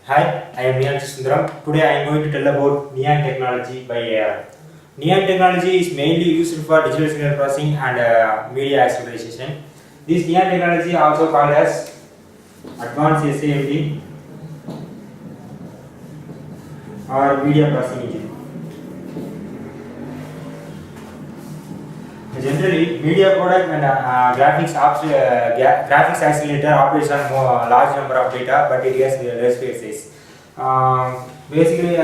Hi, I am Neon Sundaram. Today I am going to tell about Neon technology by AR. Neon technology is mainly used for digital signal processing and media acceleration. This Neon technology also called as advanced SAMD or media processing engine. Generally, media product and graphics accelerator operates on large number of data, but it has less spaces. Basically,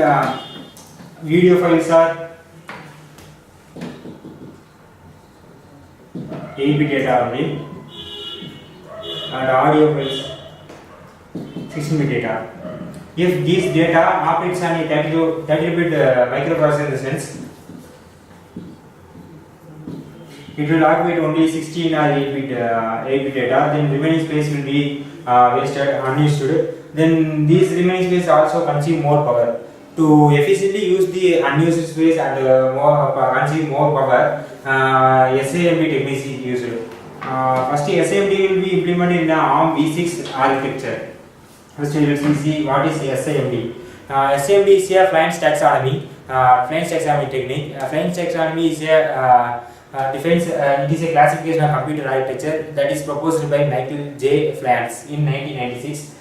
video files are 8-bit data only, and audio files 16-bit data. If this data operates on a 30-bit microprocessor in the sense, it will operate only 16 or 8-bit data, then remaining space will be wasted, unused. Then this remaining space also consume more power. To efficiently use the unused space and consume more power, SAMD technique is used. First, SAMD will be implemented in the ARM v6 architecture. First, we will see what is SAMD. SAMD is a Flynn's taxonomy. Flynn's taxonomy technique. Flynn's taxonomy is a it is a classification of computer architecture that is proposed by Michael J. Flynn in 1996.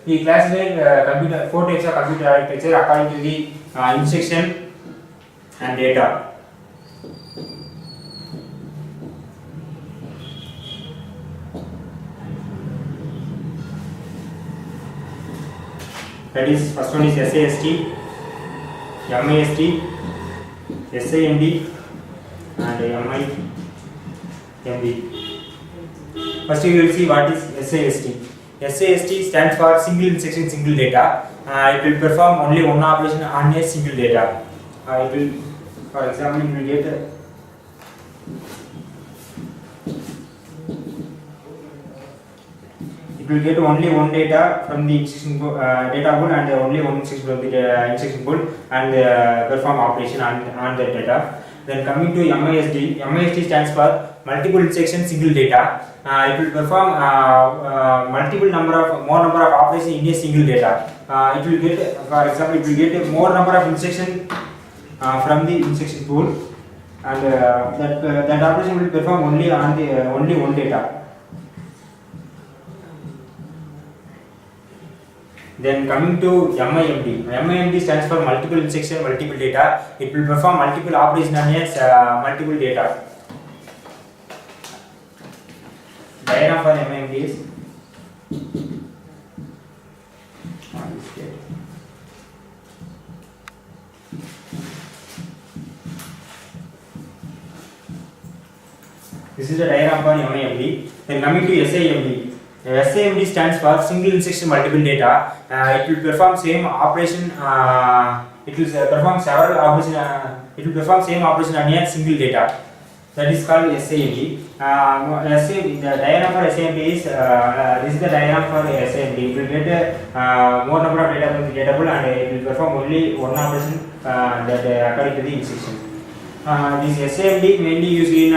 He classified four types of computer architecture according to the instruction and data. That is, first one is SAST, MIST, SAMD and MIMD. First we will see what is SAST. SAST stands for single instruction single data. It will perform only one operation on a single data. It will, for example, it will get only one data from the instruction data pool and only one instruction from the instruction pool and perform operation on that data. Then coming to MIST, MIST stands for multiple instruction single data. It will perform more number of operations in a single data. It will get, for example, it will get more number of instruction from the instruction pool, and that operation will perform only on the only one data. Then coming to MIMD, MIMD stands for multiple instruction, multiple data. It will perform multiple operations on a multiple data. Diagram for MIMD is this is the diagram for MIMD. Then coming to SAMD. SAMD stands for single instruction multiple data. It will perform same operation. It will perform several operations. It will perform same operation on a single data. That is called SAMD. The diagram for SAMD is this is the diagram for SAMD. It will get more number of data from the data pool and it will perform only one operation that according to the instruction. This SAMD mainly used in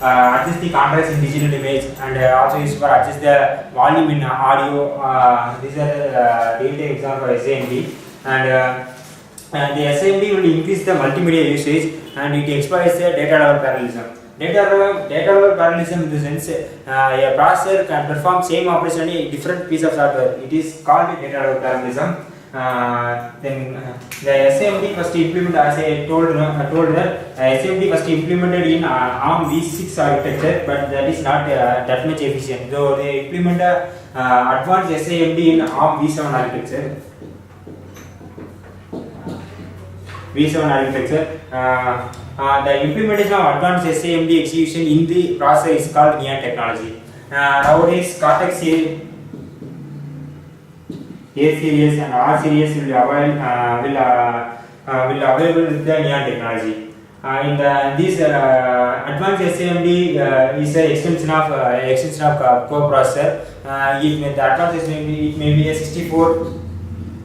adjust the contrast in digital image and also used for adjust the volume in audio. These are the real-time example for SAMD, and the SAMD will increase the multimedia usage and it exploits the data level parallelism. Data level parallelism in the sense a processor can perform same operation on a different piece of software. It is called data level parallelism. Then the SAMD first implemented, as I told that SAMD first implemented in ARM v6 architecture, but that is not that much efficient. Though they implement advanced SAMD in ARM v7 architecture. The implementation of advanced SAMD execution in the processor is called Neon technology. Nowadays, Cortex A series and R series will available with the Neon technology. This advanced SAMD is an extension of coprocessor. The advanced SAMD it may be a 64 or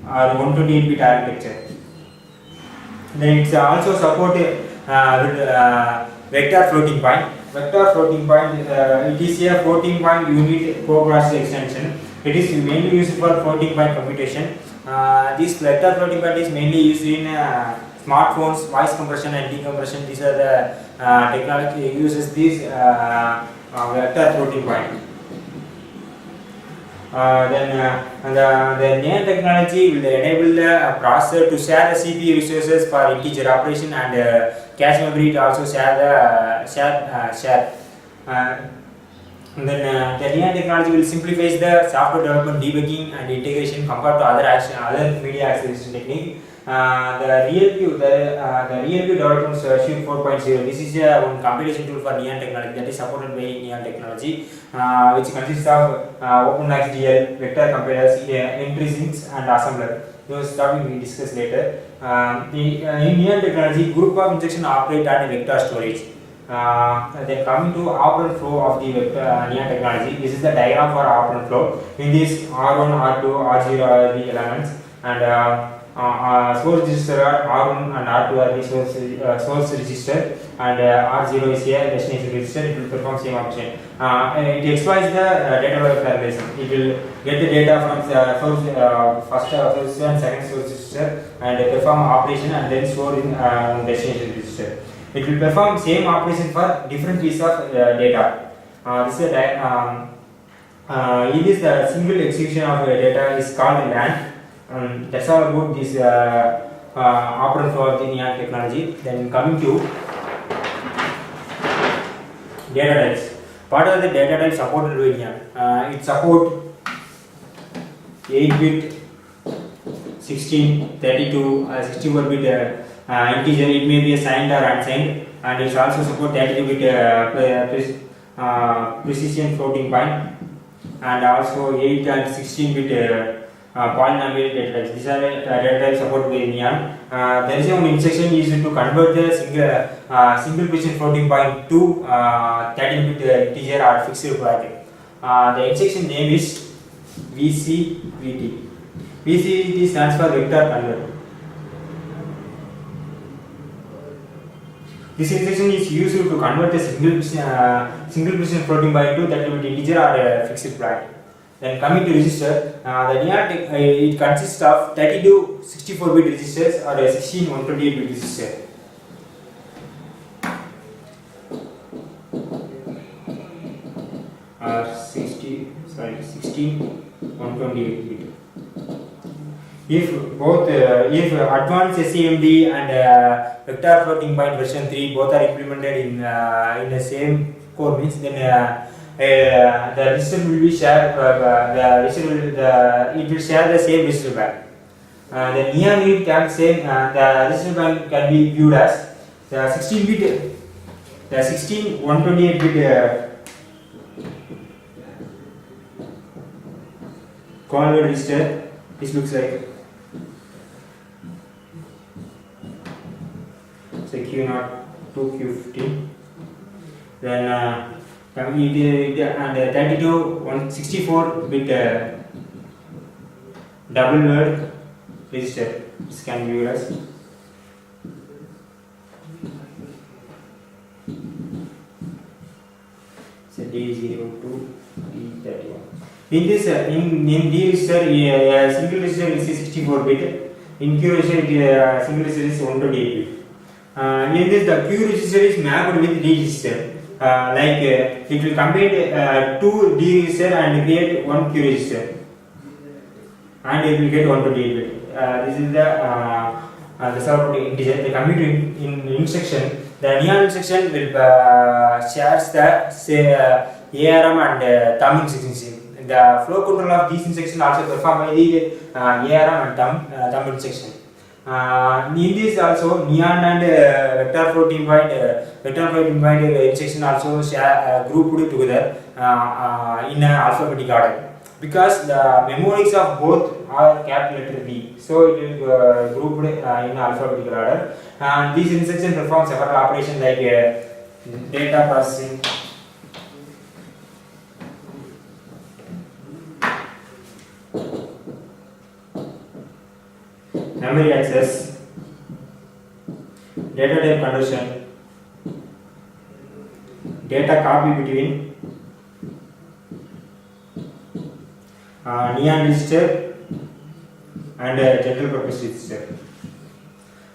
128-bit architecture. Then it's also supported vector floating point. Vector floating point, it is a floating point unit coprocessor extension. It is mainly used for floating point computation. This vector floating point is mainly used in smartphones, voice compression and decompression. These are the technology uses this vector floating point. The NAND technology will enable the processor to share the CPU resources for integer operation, and cache memory to also share. And then the NAND technology will simplify the software development, debugging, and integration compared to other media acceleration technique. The RealView development Suite 4.0. This is one computation tool for NAND technology that is supported by NAND technology, which consists of OpenXDL, vector compilers, entry-sinks, and assembler. Those topics we discuss later. In NAND technology, group of instructions operate at vector storage. Then coming to operand flow of the NAND technology, this is the diagram for operand flow. In this, R1, R2, R0 are the elements, and source register R1 and R2 are the source register, and R0 is here destination register. It will perform same operation. It exploits the data wire parallelism. It will get the data from the source, first source and second source register, and perform operation and then store in destination register. It will perform same operation for different pieces of data. This is the single execution of data is called LAN. That's all about this operand flow of the NAND technology. Then coming to data types. What are the data types supported by NAND? It supports 8-bit, 16, 32, 64-bit integer. It may be assigned or unsigned, and it also supports 32-bit precision floating point, and also 8 and 16-bit polynomial data types. These are data types supported by NAND. There is one instruction used to convert the single precision floating point to 13-bit integer or fixed bracket. The instruction name is VCVT. VCVT stands for vector converter. This instruction is used to convert a single precision floating point to 13-bit integer or a fixed bracket. Then coming to register, the NAND it consists of 32 64-bit registers or a 16 128-bit register. Or 16 128-bit. If advanced SAMD and vector floating point version 3 both are implemented in the same core, means then the register will be shared. It will share the same register bank. The NAND can say the register bank can be viewed as the 16-bit, the 16 128-bit convert register. This looks like Q0 to Q15. Then and 32 164-bit double word register. This can be used as D02 D31. In this in D register, single register is 64-bit. In Q register, single register is 128-bit. In this, the Q register is mapped with D register. It will combine two D register and create one Q register, and it will get 128-bit. This is the sort of integer. The commute in instruction, the NAND instruction will shares the ARM and thumb instructions. The flow control of these instructions also performed by the ARM and thumb instruction. In this also NAND and vector floating point instruction also grouped together in alphabetic order, because the memories of both are capital letter B, so it will grouped in alphabetical order. And these instructions perform several operations like data processing, memory access, data type conversion, data copy between neon register and general purpose register.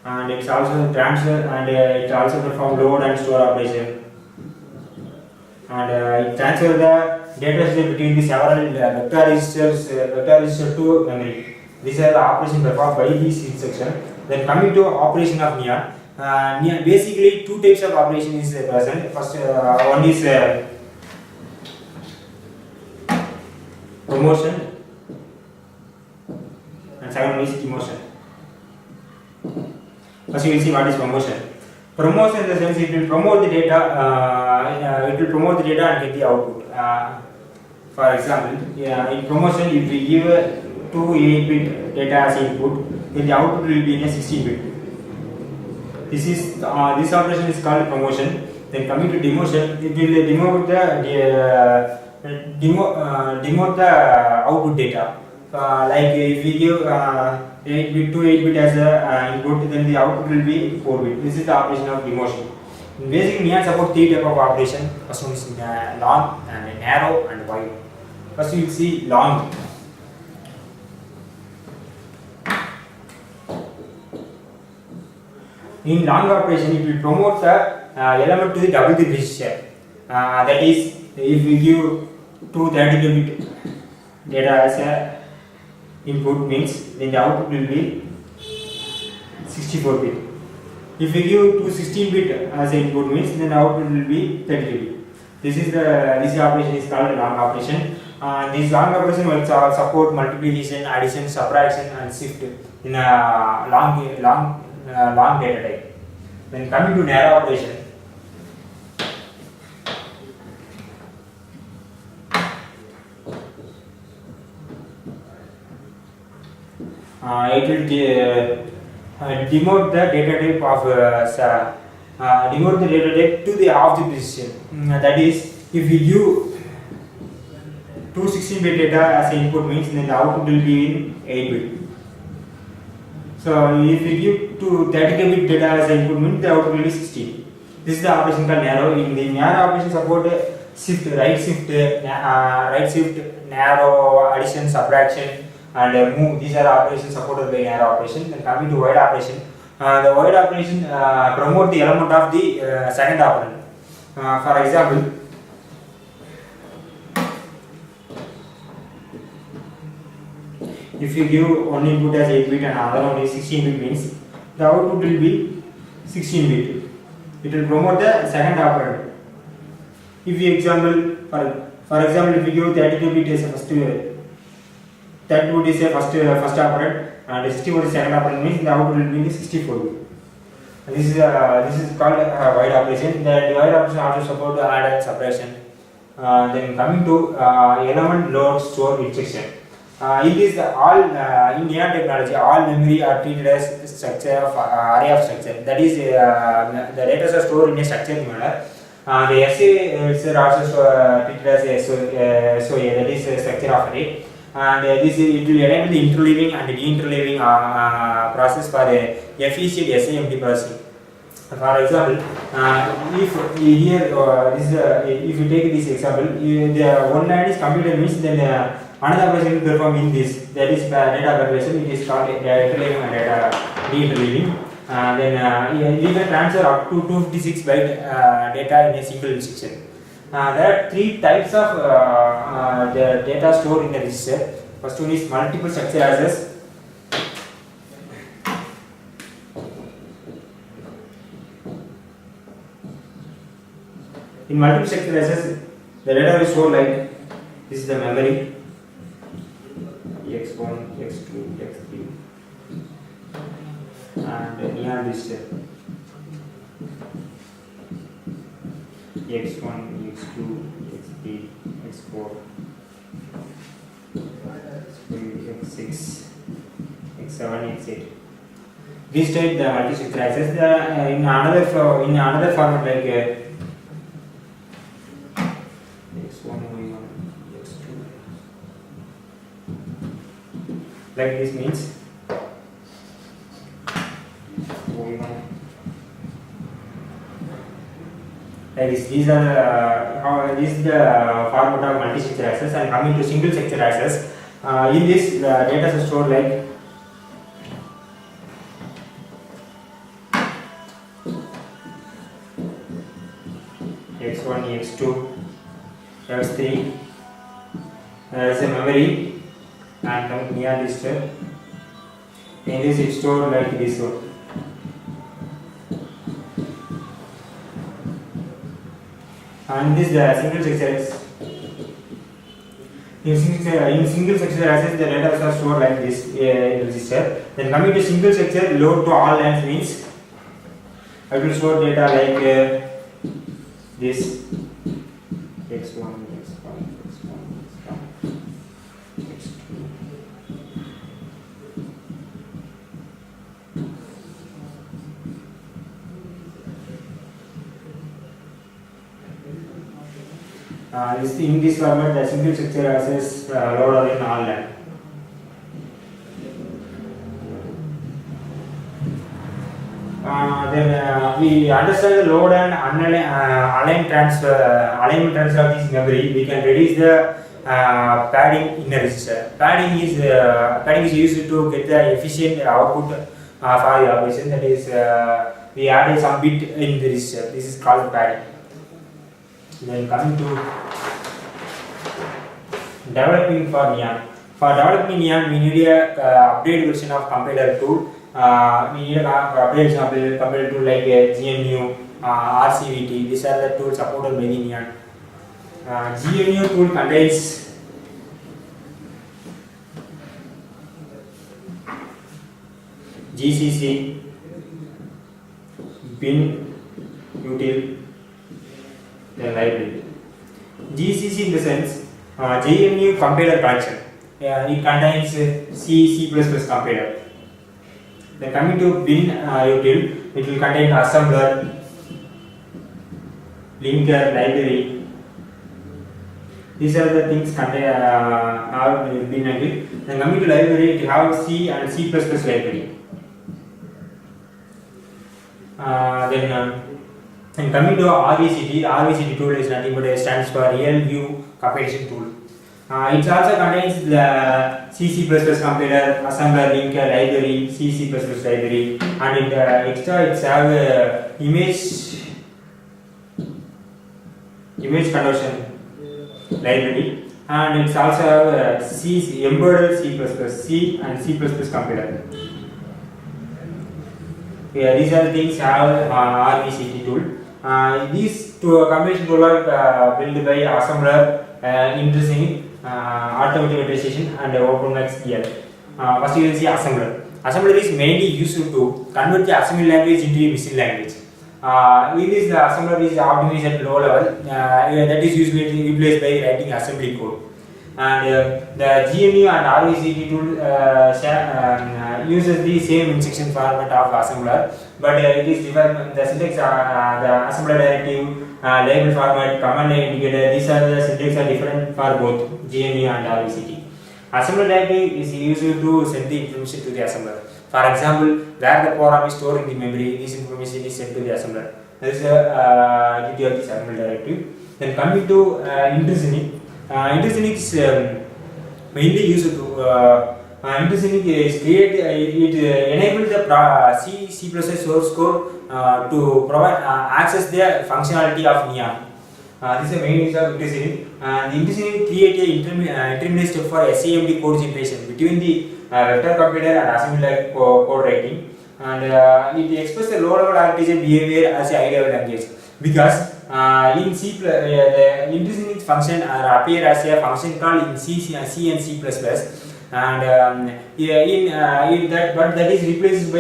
And it's also transfer, and it also perform load and store operation, and it transfer the data between the several vector registers to memory. These are the operation performed by this instruction. Then coming to operation of neon. Basically two types of operation is present. First one is promotion, and second one is demotion. First you will see what is promotion. Promotion in the sense it will promote the data. It will promote the data and get the output. For example, in promotion, if we give 2 8-bit data as input, then the output will be in a 16-bit. This operation is called promotion. Then coming to demotion, it will demote the output data. Like if we give 8-bit to 8-bit as a input, then the output will be 4-bit. This is the operation of demotion. Basically, neon support 3 types of operation. First one is long and narrow and wide. First you will see long. In long operation, it will promote the element to the double the register. That is, if we give 2 32-bit data as a input, means then the output will be 64-bit. If we give 2 16-bit as input, means then the output will be 32-bit. This operation is called long operation. This long operation will support multiplication, addition, subtraction, and shift in a long data type. Then coming to narrow operation. It will demote the data type to the object position. That is, if we give 2 16-bit data as input, means then the output will be in 8-bit. So if we give 2 32-bit data as input, means the output will be 16. This is the operation called narrow. In the narrow operation support shift, right shift, narrow, addition, subtraction, and move. These are operations supported by narrow operation. Then coming to wide operation, the wide operation promote the element of the second operand. For example, if you give one input as 8-bit and another one is 16-bit, means the output will be 16-bit. It will promote the second operand. If we example, for example, if we give 32-bit as a first 32 is a first operand and 64 is second operand, means the output will be 64-bit. This is called wide operation. The divide operation also support the add and subtraction. Then coming to element load store instruction. It is all in neon technology. All memory are treated as structure of array of structure. That is, the data are stored in a structured manner. The SA are also treated as SOA. That is a structure of array. And it will enable the interleaving and deinterleaving process for efficient SIMD processing. For example, if here if you take this example, the one line is computer, means then another operation will perform in this. That is data calculation. It is called interleaving and data deinterleaving. Then we can transfer up to 256 byte data in a single instruction. There are 3 types of the data stored in the register. First one is multiple structure access. In multiple structure access, the data is stored like this is the memory x1, x2, x3, and neon register x1, x2, x3, x4, x6, x7, x8. This type the multi-structure access. In another format like x1, y1, x2. Like this means y1. Like this. These are this is the format of multi-structure access. And coming to single structure access, In this, the data is stored like x1, x2, x3 as a memory and some near register. In this, it's stored like this one. And this the single sector. In single sector access, the data are stored like this register. Then coming to single sector, load to all lines means I will store data like this x1, x1, x1, x2. In this format, the single sector access loader in all line. Then we understand the load and alignment transfer of this memory. We can reduce the padding in a register. Padding is used to get the efficient output for the operation. That is, we added some bit in the register. This is called padding. Then coming to developing for Neon. For developing Neon, we need a updated version of compiler tool. We need a updated compiler tool like GNU, RCVT. These are the tools supported by the Neon. GNU tool contains GCC, bin, util, then library. GCC in the sense GNU compiler collection. It contains C++ compiler. Then coming to bin util, it will contain assembler, linker, library. These are the things contain are bin util. Then coming to library, it have C and C++ library. And coming to RVCT tool is nothing but it stands for Real View Compilation Tool. It also contains the C++ compiler, assembler, linker, library, C++ library, and in the extra it have image conversion library, and it's also have embedded C and C++ compiler. Yeah, these are the things have RVCT tool. These two compilation tool are built by assembler, Intrinsic, automatic iteration, and OpenMax EL. First you will see assembler. Assembler is mainly used to convert the assembly language into a machine language. In this, the assembler is optimized at low level. That is usually replaced by writing assembly code. And the GNU and RVCT tool uses the same instruction format of assembler, but it is different. The syntax, the assembler directive, label format, command line indicator, these are the syntax are different for both GNU and RVCT. Assembler directive is used to send the information to the assembler. For example, where the program is stored in the memory, this information is sent to the assembler. This is a duty of this assembler directive. Then coming to Intrinsic. Intrinsic is mainly used to Intrinsic is it enables the C++ source code to provide access the functionality of Neon. This is the main use of Intrinsic. And Intrinsic create a intermediate step for SAMD code generation between the vector compiler and assembly code writing, and it expresses the low-level architecture behavior as a high-level language, because in C, the intrinsic function appear as a function called in C and C++, and but that is replaced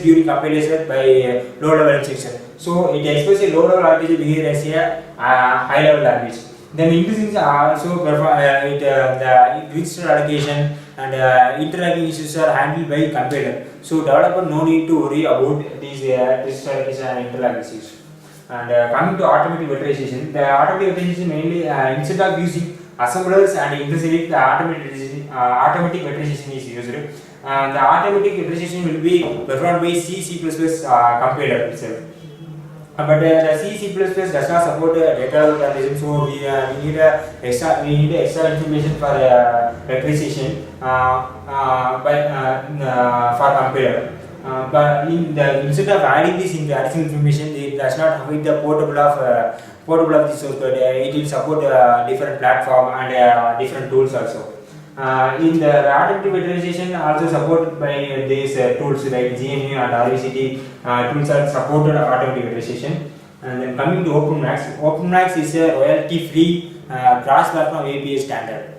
during compilation by low-level instruction. So it expresses a low-level architecture behavior as a high-level language. Then intrinsic also perform the register allocation and interacting issues are handled by compiler. So developer no need to worry about these register allocation and interacting issues. And coming to automatic vectorization, the automatic vectorization mainly instead of using assemblers and intrinsic, the automatic vectorization is used. The automatic vectorization will be performed by C++ compiler itself. But the C++ does not support data localization, so we need extra information for regression for compiler. But instead of adding this in the additional information, it does not avoid the portable of the source code. It will support different platform and different tools also. In the automatic vectorization also supported by these tools like GNU and RVCT tools are supported automatic vectorization. And then coming to OpenMax, OpenMax is a royalty-free cross-platform API standard.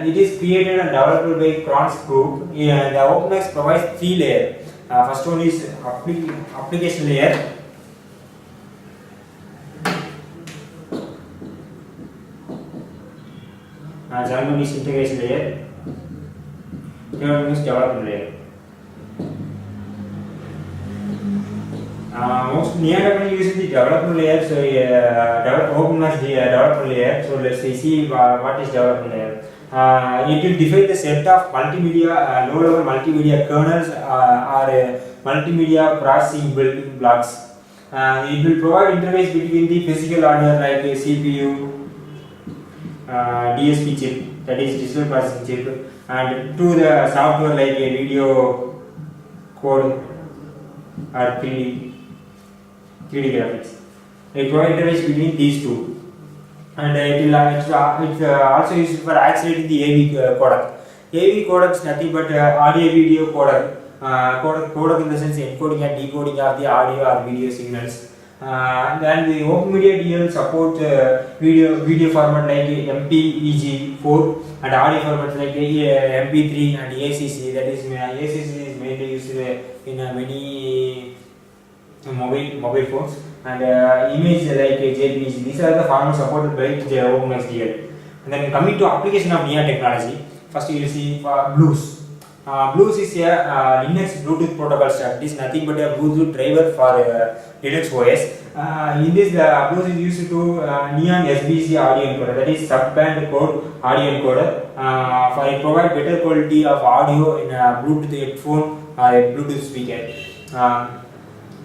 It is created and developed by Cron's group. The OpenMax provides three layers. First one is application layer. Second one is integration layer. Third one is development layer. Most near uses the development layer. So OpenMax the development layer. So let's see what is development layer. It will define the set of multimedia, low-level multimedia kernels or multimedia processing building blocks. It will provide interface between the physical hardware like a CPU, DSP chip, that is digital processing chip, and to the software like a video code or 3D graphics. It provides interface between these two, and it's also used for accelerating the AV codec. AV codec is nothing but audio video codec. Codec in the sense encoding and decoding of the audio or video signals. Then the OpenMedia DL support video format like MPEG-4 and audio formats like MP3 and ACC. That is ACC is mainly used in many mobile phones, and image like JPEG. These are the formats supported by the OpenMax DL. And then coming to application of Neon technology, first you will see Blues. Blues is a Linux Bluetooth protocol stack. It is nothing but a Bluetooth driver for Linux OS. In this, Blues is used to Neon SBC audio encoder, that is sub-band code audio encoder. For it provide better quality of audio in a Bluetooth headphone or a Bluetooth speaker.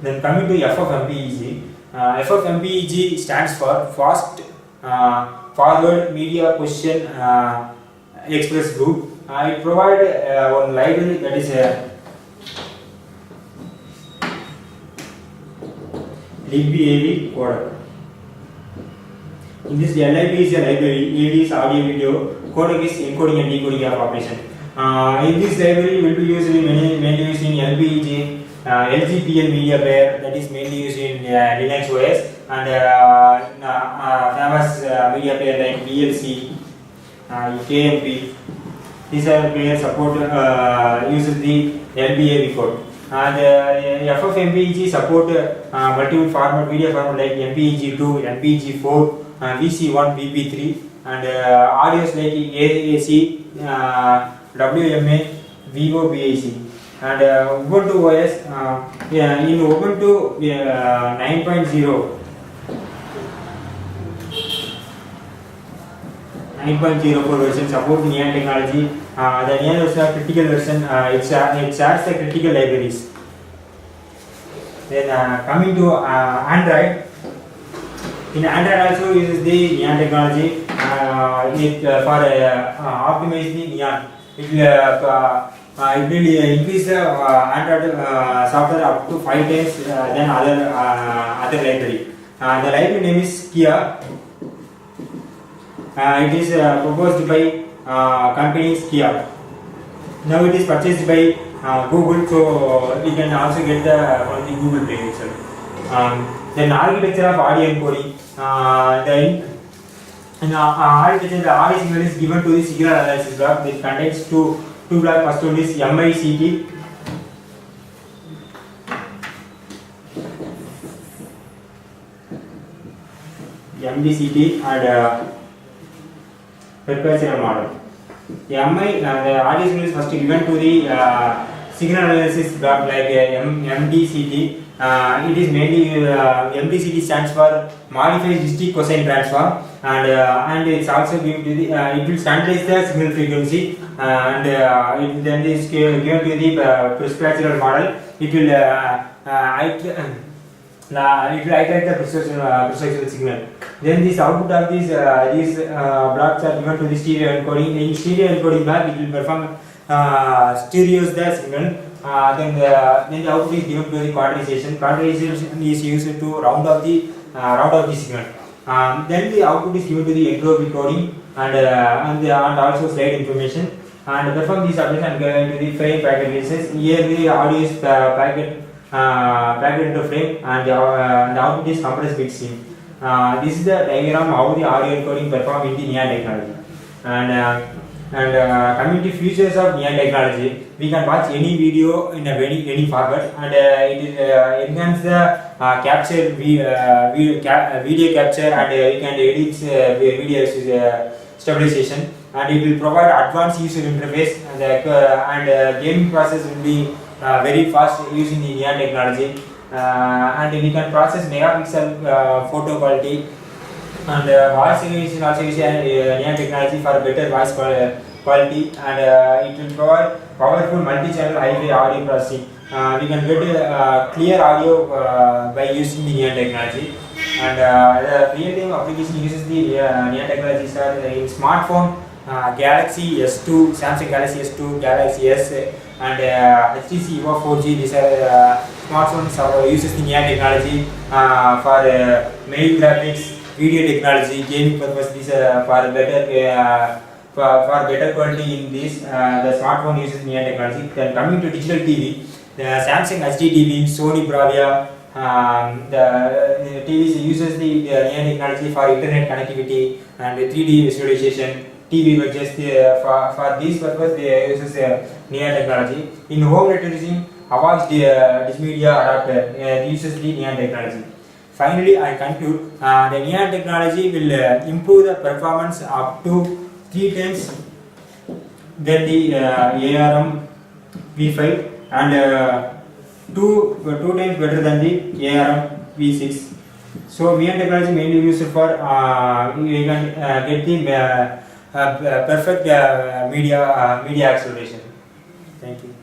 Then coming to FFmpeg. FFmpeg stands for Fast Forward Media Position Express Group. It provides one library, that is a libAV codec. In this, lib is a library, AV is audio video, codec is encoding and decoding of operation. In this library will be usually mainly used in LPEG, LGPL media player, that is mainly used in Linux OS, and famous media player like VLC, KMP. These are players support uses the LBAV code. The FFmpeg support multiple format, media format like MPEG-2, MPEG-4, VC1, VP3, and audios like AAC, WMA, VOBIC. And Ubuntu OS, in Ubuntu 9.0. 9.04 version support Neon technology. The Neon version is critical version. It shares the critical libraries. Then coming to Android. In Android also uses the Neon technology. For optimize the Neon. It will increase the Android software up to 5 times than other library. The library name is Kia. It is proposed by company Kia. Now it is purchased by Google, so you can also get from the Google Play itself. Then architecture of audio encoding. In architecture, the audio signal is given to the signal analysis block. It contains two blocks. First one is MICT. MDCT and perpetual model. The audio signal is first given to the signal analysis block like MDCT. It is mainly MDCT stands for modified discrete cosine transform, and it's also given to the it will standardize the signal frequency, and it then is given to the perpetual model. It will it will highlight the precise signal. Then this output of these blocks are given to the stereo encoding. In stereo encoding block, it will perform stereos the signal. Then the output is given to the quantization. Quantization is used to round off the signal. Then the output is given to the entropy coding and also slide information. And perform these operations and go into the frame packet releases. Here the audio is packet into frame and the output is compressed bit stream. This is the diagram how the audio encoding perform in the Neon technology. And coming to features of Neon technology, we can watch any video in any format, and it enhance the video capture, and you can edit video stabilization, and it will provide advanced user interface, and gaming process will be very fast using the Neon technology, and we can process megapixel photo quality, and voice recognition also use Neon technology for better voice quality, and it will provide powerful multi-channel high-ray audio processing. We can get clear audio by using the Neon technology, and the real-time application uses the Neon technology in smartphone, Galaxy S2, Samsung Galaxy S2, Galaxy S, and HTC Evo 4G. These are smartphones uses the Neon technology for mail graphics, video technology, gaming purpose. These are for better quality in this. The smartphone uses Neon technology. Then coming to digital TV, the Samsung HD TV, Sony Bravia, the TVs uses the Neon technology for internet connectivity and 3D visualization. TV widgets, for this purpose they uses Neon technology. In home networking, Avast Dismedia adapter uses the Neon technology. Finally, I conclude the Neon technology will improve the performance up to 3 times than the ARM V5, and 2 times better than the ARM V6. So Neon technology mainly used for you can get the perfect media acceleration. Thank you.